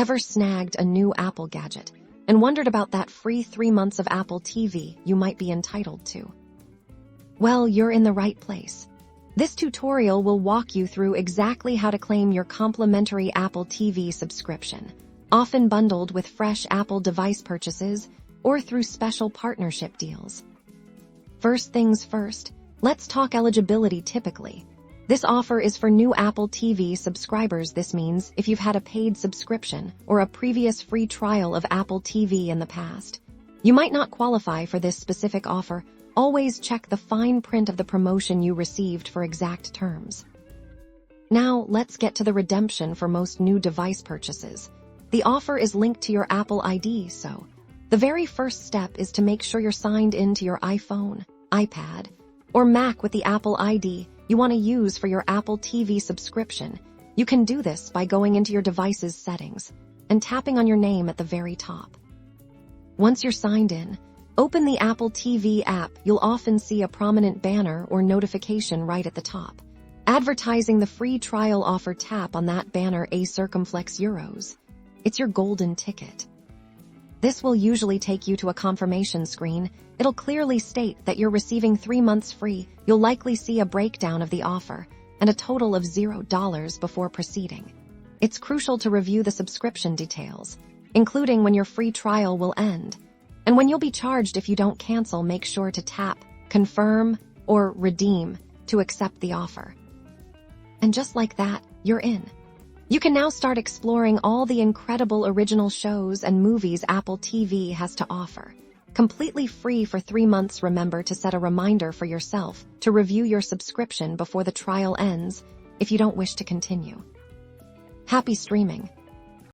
Ever snagged a new Apple gadget and wondered about that free 3 months of Apple TV you might be entitled to? Well, you're in the right place. This tutorial will walk you through exactly how to claim your complimentary Apple TV subscription, often bundled with fresh Apple device purchases or through special partnership deals. First things first, let's talk eligibility typically. This offer is for new Apple TV subscribers. This means if you've had a paid subscription or a previous free trial of Apple TV in the past, you might not qualify for this specific offer. Always check the fine print of the promotion you received for exact terms. Now, let's get to the redemption for most new device purchases. The offer is linked to your Apple ID, so the very first step is to make sure you're signed in to your iPhone, iPad, or Mac with the Apple ID you want to use for your Apple TV subscription. You can do this by going into your device's settings and tapping on your name at the very top. Once you're signed in, open the Apple TV app. You'll often see a prominent banner or notification right at the top, advertising the free trial offer. Tap on that banner. A circumflex euros. It's your golden ticket. This will usually take you to a confirmation screen. It'll clearly state that you're receiving 3 months free. You'll likely see a breakdown of the offer and a total of $0 before proceeding. It's crucial to review the subscription details, including when your free trial will end. And when you'll be charged if you don't cancel, make sure to tap confirm or redeem to accept the offer. And just like that, you're in. You can now start exploring all the incredible original shows and movies Apple TV has to offer. Completely free for 3 months. Remember to set a reminder for yourself to review your subscription before the trial ends if you don't wish to continue. Happy streaming!